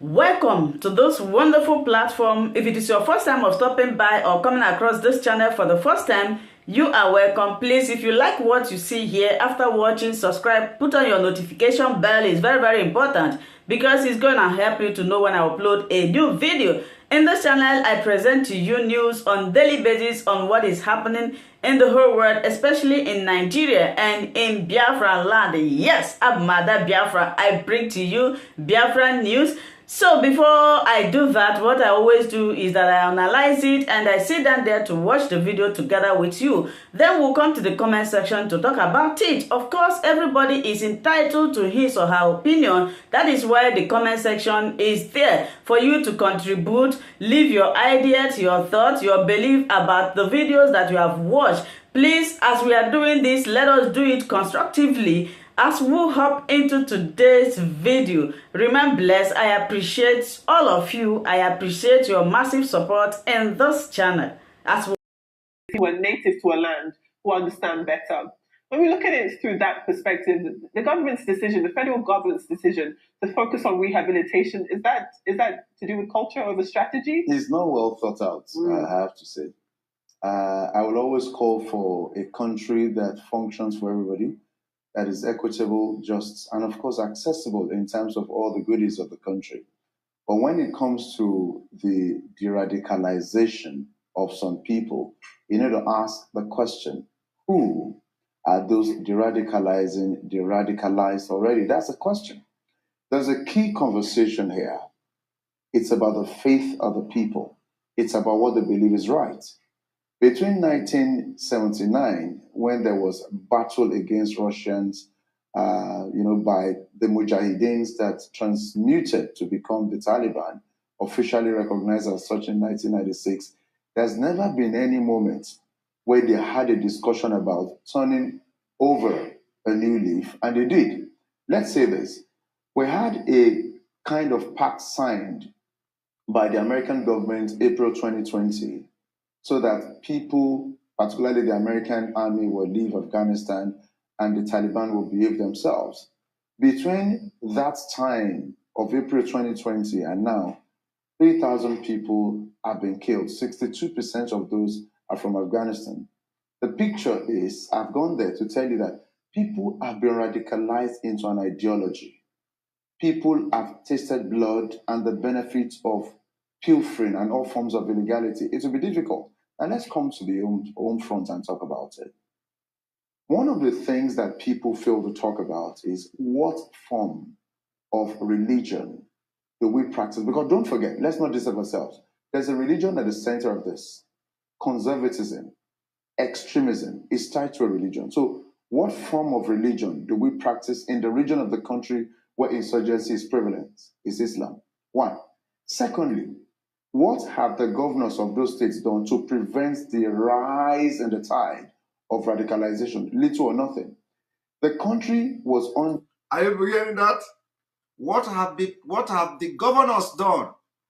Welcome to this wonderful platform. If it is your first time of stopping by or coming across this channel for the first time, you are welcome. Please, if you like what you see here, after watching, subscribe, put on your notification bell. It's very, very important because it's going to help you to know when I upload a new video. In this channel, I present to you news on daily basis on what is happening in the whole world, especially in Nigeria and in Biafra land. Yes, I'm Mother Biafra. I bring to you Biafra news. So before I do that, what I always do is that I analyze it and I sit down there to watch the video together with you. Then we'll come to the comment section to talk about it. Of course, everybody is entitled to his or her opinion. That is why the comment section is there for you to contribute, leave your ideas, your thoughts, your belief about the videos that you have watched. Please, as we are doing this, let us do it constructively. As we hop into today's video, remain blessed. I appreciate all of you. I appreciate your massive support in this channel. As who are native to a land who understand better. When we look at it through that perspective, the government's decision, the federal government's decision to focus on rehabilitation, is that to do with culture over strategy? It's not well thought out, I have to say. I will always call for a country that functions for everybody, that is equitable, just, and of course accessible in terms of all the goodies of the country. But when it comes to the de-radicalization of some people, you need to ask the question, who are those de-radicalized already? That's a question. There's a key conversation here. It's about the faith of the people. It's about what they believe is right. Between 1979, when there was a battle against Russians, by the Mujahideens that transmuted to become the Taliban, officially recognized as such in 1996, there's never been any moment where they had a discussion about turning over a new leaf, and they did. Let's say this. We had a kind of pact signed by the American government April 2020, so that people, particularly the American army, will leave Afghanistan and the Taliban will behave themselves. Between that time of April 2020 and now, 3,000 people have been killed. 62% of those are from Afghanistan. The picture is, I've gone there to tell you that people have been radicalized into an ideology. People have tasted blood and the benefits of pilfering and all forms of illegality. It will be difficult. And let's come to the home front and talk about it. One of the things that people fail to talk about is what form of religion do we practice? Because don't forget, let's not deceive ourselves. There's a religion at the center of this. Conservatism, extremism is tied to a religion. So what form of religion do we practice in the region of the country where insurgency is prevalent? Is Islam. One. Secondly, what have the governors of those states done to prevent the rise and the tide of radicalization? Little or nothing. The country was on. Are you hearing that? What have the governors done?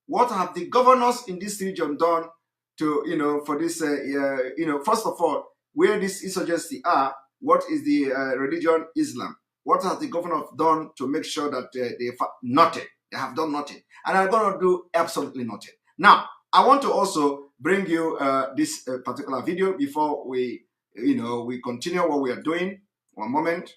What have the governors in this region done to, for this, first of all, where this insurgency are, what is the religion Islam? What has the governor done to make sure that nothing? They have done nothing. And are going to do absolutely nothing. Now, I want to also bring you this particular video before we continue what we are doing. One moment.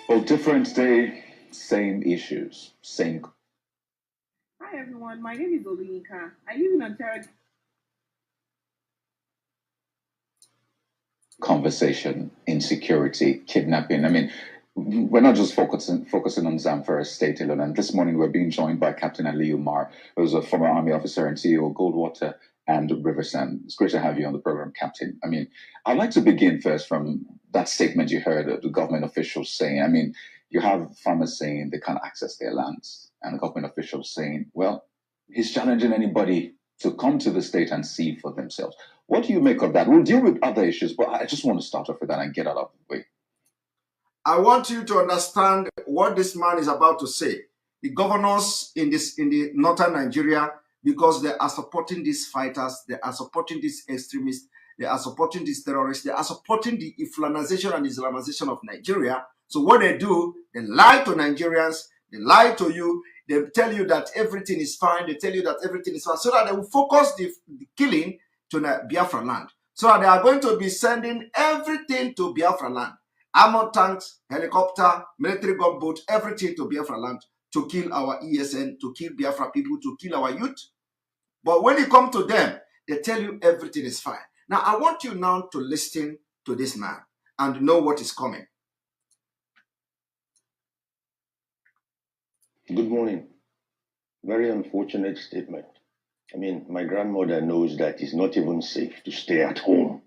Well, different day, same issues, same. Hi everyone, my name is Olinika. I live in Ontario. Conversation, insecurity, kidnapping. I mean, we're not just focusing on Zamfara State alone. And this morning we're being joined by Captain Aliyu Umar, who's a former Army officer and CEO of Goldwater and Riversand. It's great to have you on the program, Captain. I mean, I'd like to begin first from that statement you heard of the government officials saying. I mean, you have farmers saying they can't access their lands, and the government officials saying, well, he's challenging anybody to come to the state and see for themselves. What do you make of that? We'll deal with other issues, but I just want to start off with that and get out of the way. I want you to understand what this man is about to say. The governors in the northern Nigeria, because they are supporting these fighters, they are supporting these extremists, they are supporting these terrorists, they are supporting the Islamization and Islamization of Nigeria. So what they do, they lie to Nigerians, they lie to you, they tell you that everything is fine, they tell you that everything is fine, so that they will focus the killing to Biafra land. So that they are going to be sending everything to Biafra land. Armored tanks, helicopter, military gunboat, everything to Biafra land to kill our ESN, to kill Biafra people, to kill our youth. But when you come to them, they tell you everything is fine. Now, I want you now to listen to this man and know what is coming. Good morning. Very unfortunate statement. I mean, my grandmother knows that it's not even safe to stay at home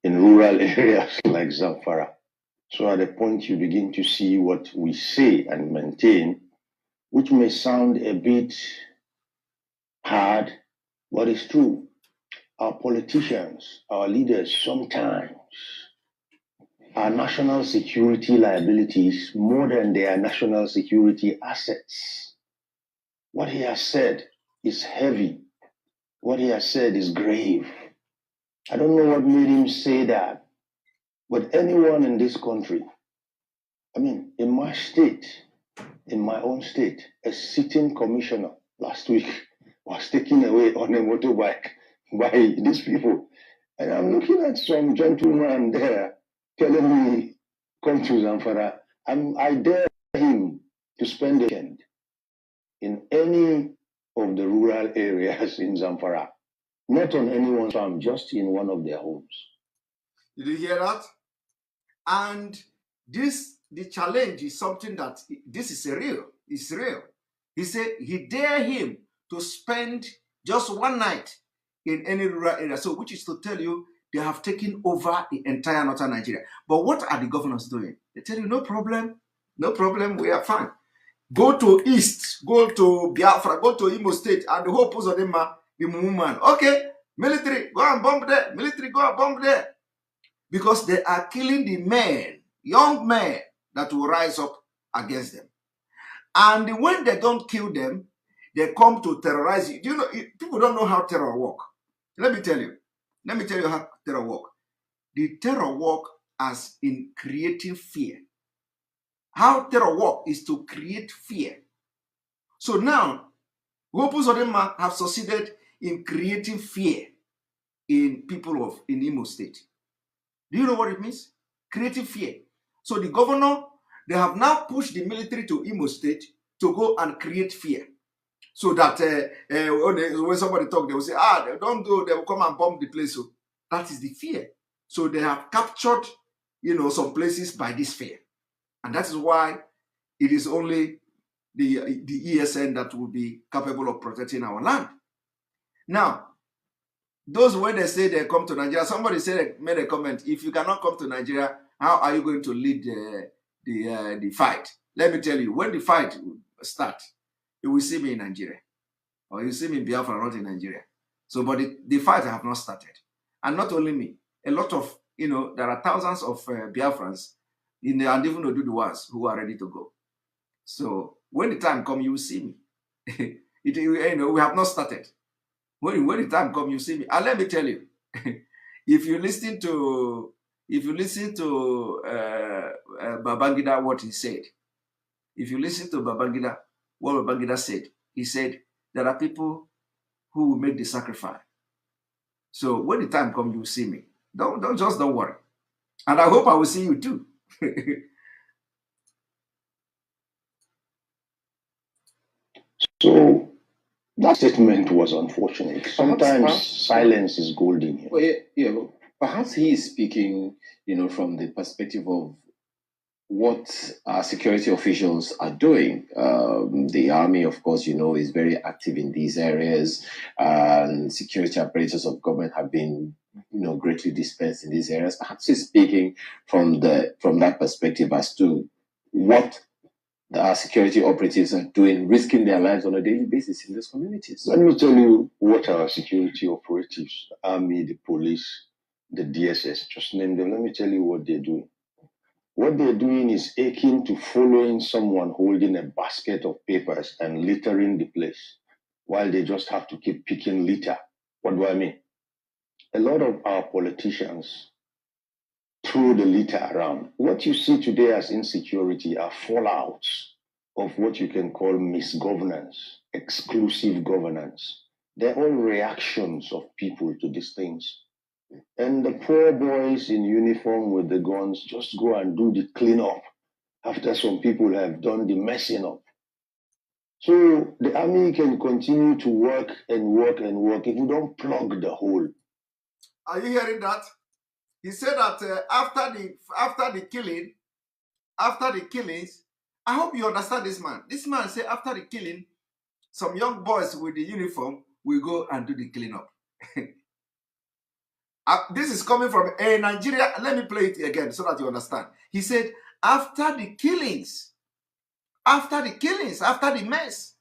in rural areas like Zamfara. So at a point you begin to see what we say and maintain, which may sound a bit hard, but it's true. Our politicians, our leaders, sometimes are national security liabilities more than they are national security assets. What he has said is heavy. What he has said is grave. I don't know what made him say that, but anyone in this country, I mean, in my state, in my own state, a sitting commissioner last week was taken away on a motorbike by these people. And I'm looking at some gentleman there telling me, come to Zamfara. I dare him to spend the weekend in any of the rural areas in Zamfara. Not on anyone's farm, just in one of their homes. Did you hear that? And the challenge is something that this is real. It's real. He said he dare him to spend just one night in any rural area. So, which is to tell you they have taken over the entire northern Nigeria. But what are the governors doing? They tell you no problem, we are fine. Go to East, go to Biafra, go to Imo State, and the whole post of them are the woman. Okay, military, go and bomb there. Military, go and bomb there. Because they are killing the men, young men, that will rise up against them. And when they don't kill them, they come to terrorize you. Do you know, people don't know how terror works. Let me tell you how terror works. The terror works as in creating fear. How terror works is to create fear. So now, Hopus Odema have succeeded in creating fear in people in Imo State. Do you know what it means? Creating fear. So the governor, they have now pushed the military to Imo State to go and create fear. So that when somebody talk, they will say, they don't go, they will come and bomb the place. So that is the fear. So they have captured, some places by this fear. And that is why it is only the ESN that will be capable of protecting our land. Now, those when they say they come to Nigeria, somebody made a comment, if you cannot come to Nigeria, how are you going to lead the fight? Let me tell you, when the fight starts, you will see me in Nigeria. Or you see me in Biafra, not in Nigeria. So, but the fight have not started. And not only me, a lot of, there are thousands of Biafrans and even Oduduwas who are ready to go. So, when the time comes, you will see me. We have not started. When the time comes, you see me. And let me tell you, if you listen to Babangida, what he said, if you listen to Babangida, what Babangida said, he said, there are people who will make the sacrifice. So when the time comes, you will see me. Don't worry. And I hope I will see you too. So that statement was unfortunate. Sometimes silence is golden here. Well, perhaps he is speaking, from the perspective of what our security officials are doing. The army, of course, is very active in these areas, and security apparatus of government have been, greatly dispensed in these areas. Perhaps he's speaking from that perspective as to what our security operatives are doing, risking their lives on a daily basis in those communities. Let me tell you what our security operatives, the army, the police, the DSS, just name them. Let me tell you what they're doing. What they're doing is akin to following someone holding a basket of papers and littering the place, while they just have to keep picking litter. What do I mean? A lot of our politicians throw the litter around. What you see today as insecurity are fallouts of what you can call misgovernance, exclusive governance. They're all reactions of people to these things. And the poor boys in uniform with the guns just go and do the cleanup after some people have done the messing up. So the army can continue to work and work and work if you don't plug the hole. Are you hearing that? He said that after the killings, I hope you understand this man. This man said after the killing, some young boys with the uniform will go and do the cleanup. This is coming from a Nigeria. Let me play it again so that you understand. He said, after the killings, after the mess,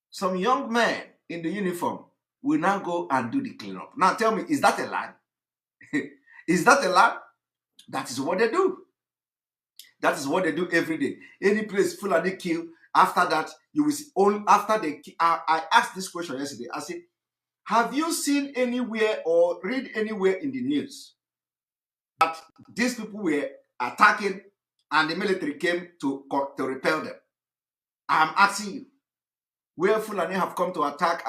some young men in the uniform will now go and do the cleanup. Now tell me, is that a lie? Is that a lie? That is what they do. That is what they do every day. Any place Fulani kill, after that, you will see, all after they kill. I asked this question yesterday. I said, have you seen anywhere or read anywhere in the news that these people were attacking and the military came to repel them? I'm asking you, where Fulani have come to attack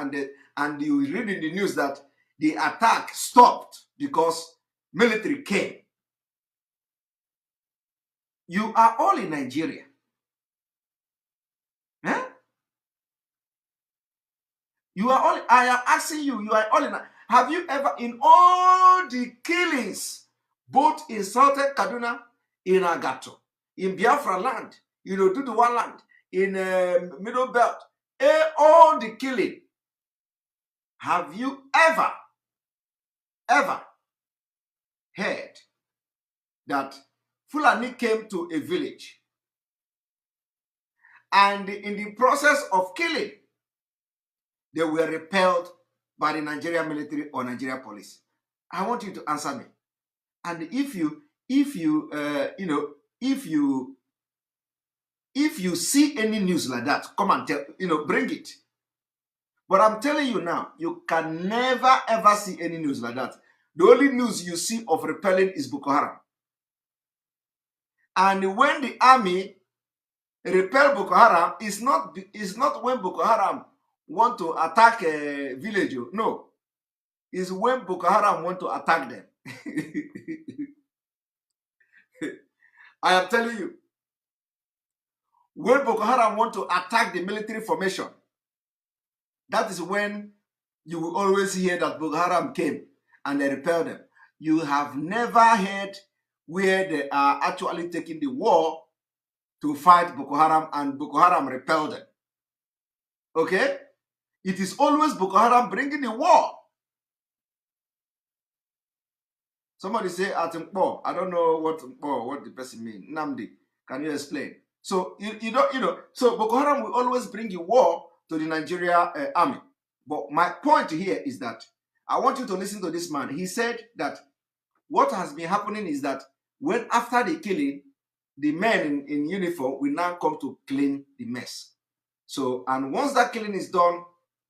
and you read in the news that the attack stopped because military came. You are all in Nigeria. Huh? You are all, I am asking you, you are all in. Have you ever, in all the killings, both in southern Kaduna, in Agato, in Biafra land, in Oduduwa land, in Middle Belt, all the killing, have you ever heard that Fulani came to a village and in the process of killing, they were repelled by the Nigerian military or Nigerian police? I want you to answer me. And if you see any news like that, come and tell, bring it. But I'm telling you now, you can never ever see any news like that. The only news you see of repelling is Boko Haram. And when the army repel Boko Haram, is not when Boko Haram want to attack a village. No. It's when Boko Haram want to attack them. I am telling you. When Boko Haram want to attack the military formation, that is when you will always hear that Boko Haram came and they repelled them. You have never heard where they are actually taking the war to fight Boko Haram and Boko Haram repelled them. Okay? It is always Boko Haram bringing the war. Somebody say at Ekpa. I don't know what the person means. Nnamdi, can you explain? So so Boko Haram will always bring a war to the Nigeria army. But my point here is that I want you to listen to this man. He said that what has been happening is that when after the killing, the men in uniform will now come to clean the mess. So, and once that killing is done,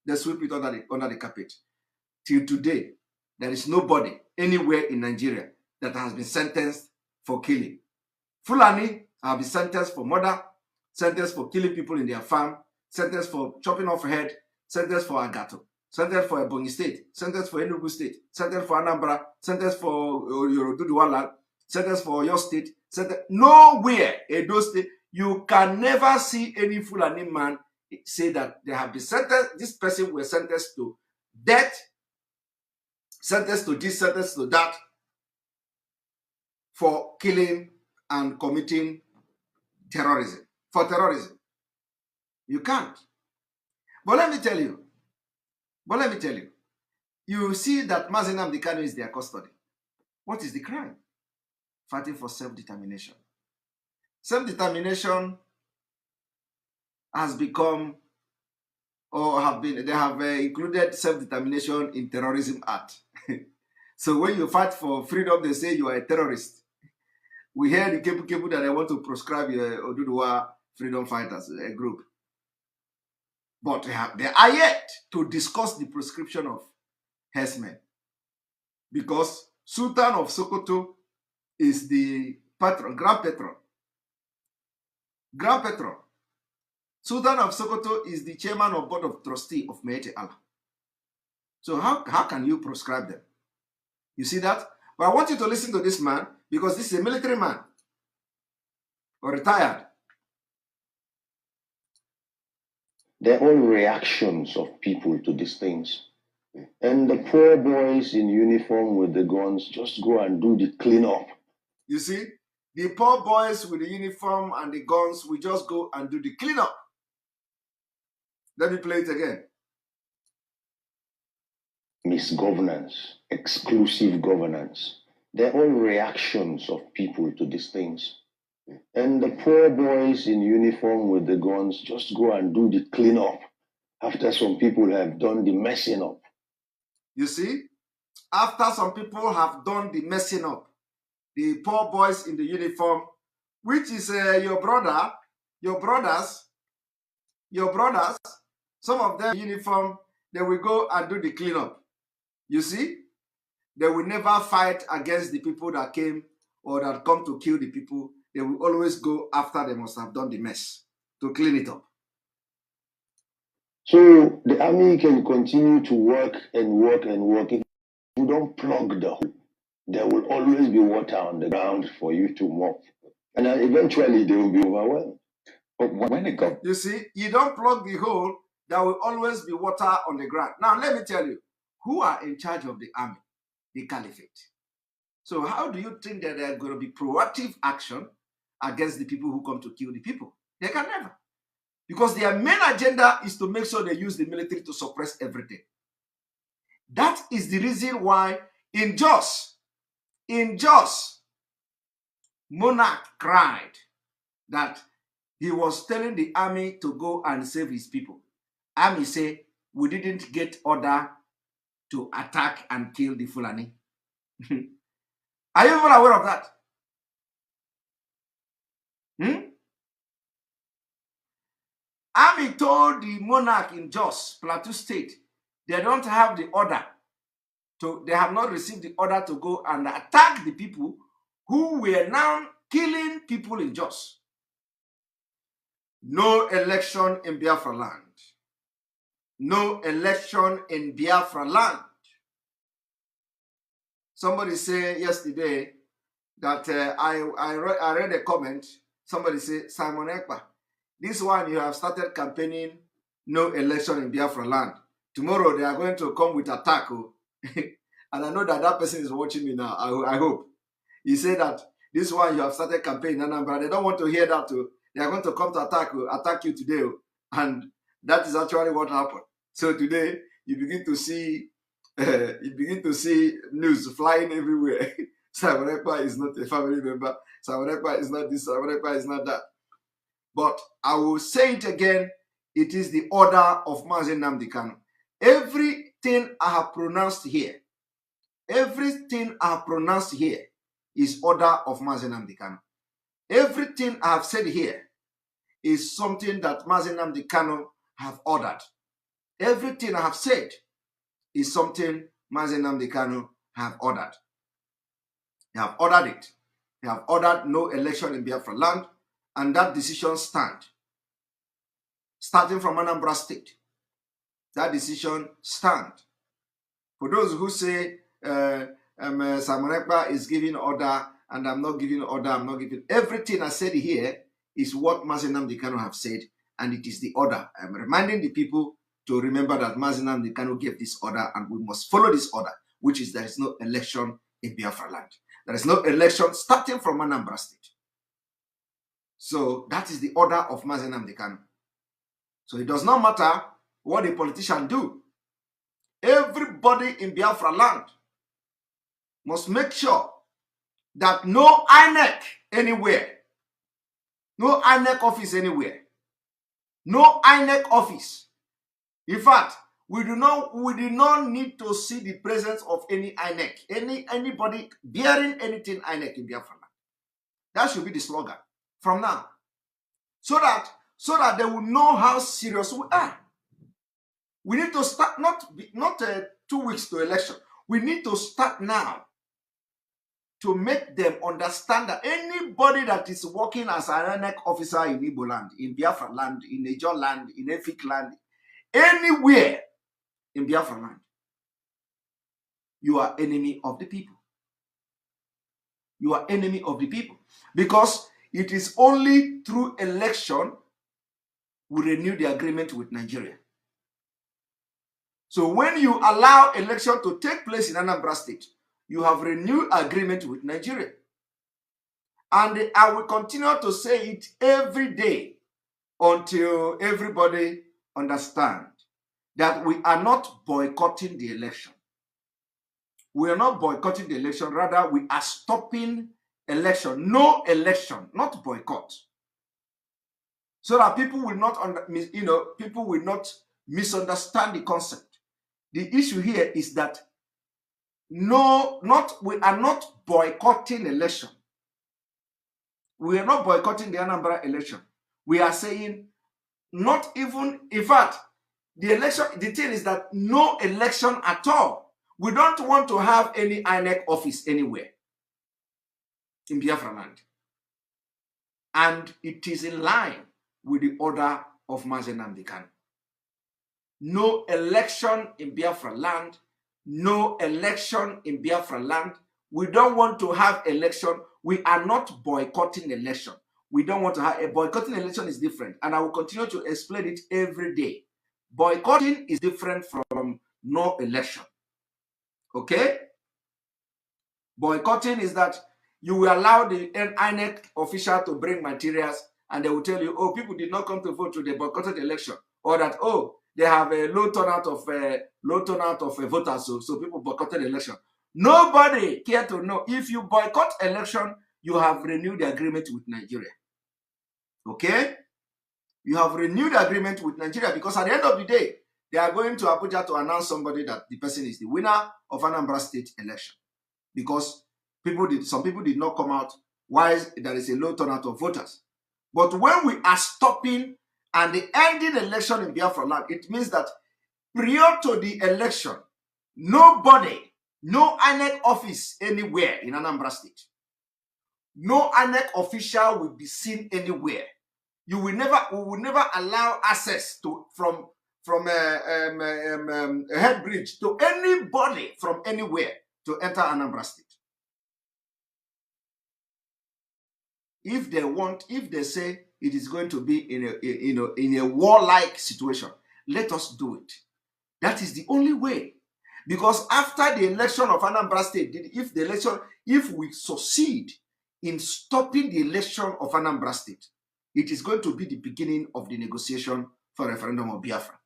they sweep it under the carpet. Till today, there is nobody anywhere in Nigeria that has been sentenced for killing. Fulani have been sentenced for murder, sentenced for killing people in their farm, sentenced for chopping off head, sentenced for Agato, sentenced for Ebonyi State, sentenced for Enugu State, sentenced for Anambra, sentenced for Oduduwa, sentenced for Oyo State, sentenced nowhere in those states. You can never see any Fulani man say that they have been sentenced, this person was sentenced to death, sentenced to this, sentenced to that, for killing and committing terrorism. For terrorism. You can't. But let me tell you, you see that Nnamdi Kanu is their custody. What is the crime? Fighting for self-determination. Self-determination has become, or have been, they have included self-determination in Terrorism Act. So when you fight for freedom, they say you are a terrorist. We hear the people that they want to proscribe Oduduwa freedom fighters group. But they are yet to discuss the prescription of herdsmen. Because Sultan of Sokoto is the patron, grand patron. Grand patron. Sultan of Sokoto is the chairman of board of trustee of Meete Allah. So how can you proscribe them? You see that? But I want you to listen to this man because this is a military man or retired. They're all reactions of people to these things. And the poor boys in uniform with the guns just go and do the cleanup. You see, the poor boys with the uniform and the guns will just go and do the cleanup. Let me play it again. Misgovernance, exclusive governance. They're all reactions of people to these things. And the poor boys in uniform with the guns just go and do the cleanup after some people have done the messing up. You see, after some people have done the messing up, the poor boys in the uniform, which is your brothers, some of them in uniform, they will go and do the cleanup. You see, they will never fight against the people that came or that come to kill the people. They will always go after they must have done the mess to clean it up. So the army can continue to work and work and work. If you don't plug the hole, there will always be water on the ground for you to mop. And eventually they will be overwhelmed. But when it got... You see, you don't plug the hole, there will always be water on the ground. Now, let me tell you, who are in charge of the army? The caliphate. So how do you think that there are going to be proactive action against the people who come to kill the people? They can never. Because their main agenda is to make sure they use the military to suppress everything. That is the reason why in Jos, Monarch cried that he was telling the army to go and save his people. Army say, we didn't get order to attack and kill the Fulani. Are you even aware of that? Army told the monarch in Jos, Plateau State, they don't have the order they have not received the order to go and attack the people who were now killing people in Jos. No election in Biafra land. No election in Biafra land. Somebody said yesterday that I read a comment. Somebody said, Simon Ekpa, this one you have started campaigning no election in Biafra land. Tomorrow they are going to come with attack. And I know that person is watching me now. I hope. He said that this one you have started campaigning in Anambra. They don't want to hear that too. They are going to come to attack you today. And that is actually what happened. So today you begin to see news flying everywhere. Simon Ekpa is not a family member. Simon Ekpa is not this. Simon Ekpa is not that. But I will say it again. It is the order of Nnamdi Kanu. Everything I have pronounced here, is order of Nnamdi Kanu. Everything I have said here is something that Nnamdi Kanu have ordered. Everything I have said is something Nnamdi Kanu have ordered. They have ordered it. They have ordered no election in Biafra land, and that decision stands. Starting from Anambra State, that decision stands. For those who say Simon Ekpa is giving order and I'm not giving order, everything I said here is what Nnamdi Kanu have said, and it is the order. I'm reminding the people to remember that Nnamdi Kanu gave this order, and we must follow this order, which is there is no election in Biafra land. There is no election starting from Anambra State. So that is the order of Nnamdi Kanu. So it does not matter what a politician do. Everybody in Biafra land must make sure that no INEC anywhere, no INEC office anywhere, no INEC office. In fact, we do not need to see the presence of any INEC, anybody bearing anything INEC in Biafra land. That should be the slogan from now. So that they will know how serious we are. We need to start not 2 weeks to election. We need to start now to make them understand that anybody that is working as an INEC officer in Igbo land, in Biafra land, in Niger land, in Efik land, anywhere in Biafra land, you are enemy of the people. You are enemy of the people. Because it is only through election we renew the agreement with Nigeria. So when you allow election to take place in Anambra State, you have renewed agreement with Nigeria. And I will continue to say it every day until everybody understands that we are not boycotting the election. We are not boycotting the election. Rather, we are stopping election. No election, not boycott. So that people will not, people will not misunderstand the concept. The issue here is that we are not boycotting election. We are not boycotting the Anambra election. We are saying not even, in fact, the election, the thing is that no election at all. We don't want to have any INEC office anywhere in Biafra land. And it is in line with the order of Nnamdi Kanu. No election in Biafra land. No election in Biafra land. We don't want to have election. We are not boycotting election. We don't want to have a boycotting election is different. And I will continue to explain it every day. Boycotting is different from no election. Okay? Boycotting is that you will allow the INEC official to bring materials and they will tell you, oh, people did not come to vote to the boycotted election. Or that, oh, they have a low turnout of voters, so people boycotted the election. Nobody care to know. If you boycott election, you have renewed the agreement with Nigeria. Okay? You have renewed the agreement with Nigeria because at the end of the day, they are going to Abuja to announce somebody that the person is the winner of Anambra State election. Because some people did not come out while there is a low turnout of voters. But when we are stopping and the ending election in Biafra land, it means that prior to the election, nobody, no INEC office anywhere in Anambra State, no INEC official will be seen anywhere. We will never allow access to from a head bridge to anybody from anywhere to enter Anambra State. If they say it is going to be in a warlike situation, let us do it. That is the only way. Because after the election of Anambra State, if we succeed in stopping the election of Anambra State, it is going to be the beginning of the negotiation for referendum of Biafra.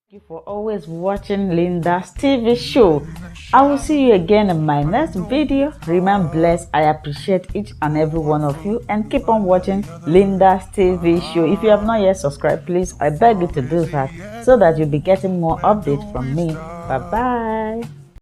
Thank you for always watching Linda's TV show. I will see you again in my next video. Remain blessed. I appreciate each and every one of you and keep on watching Linda's TV show. If you have not yet subscribed, please, I beg you to do that so that you'll be getting more updates from me. Bye-bye.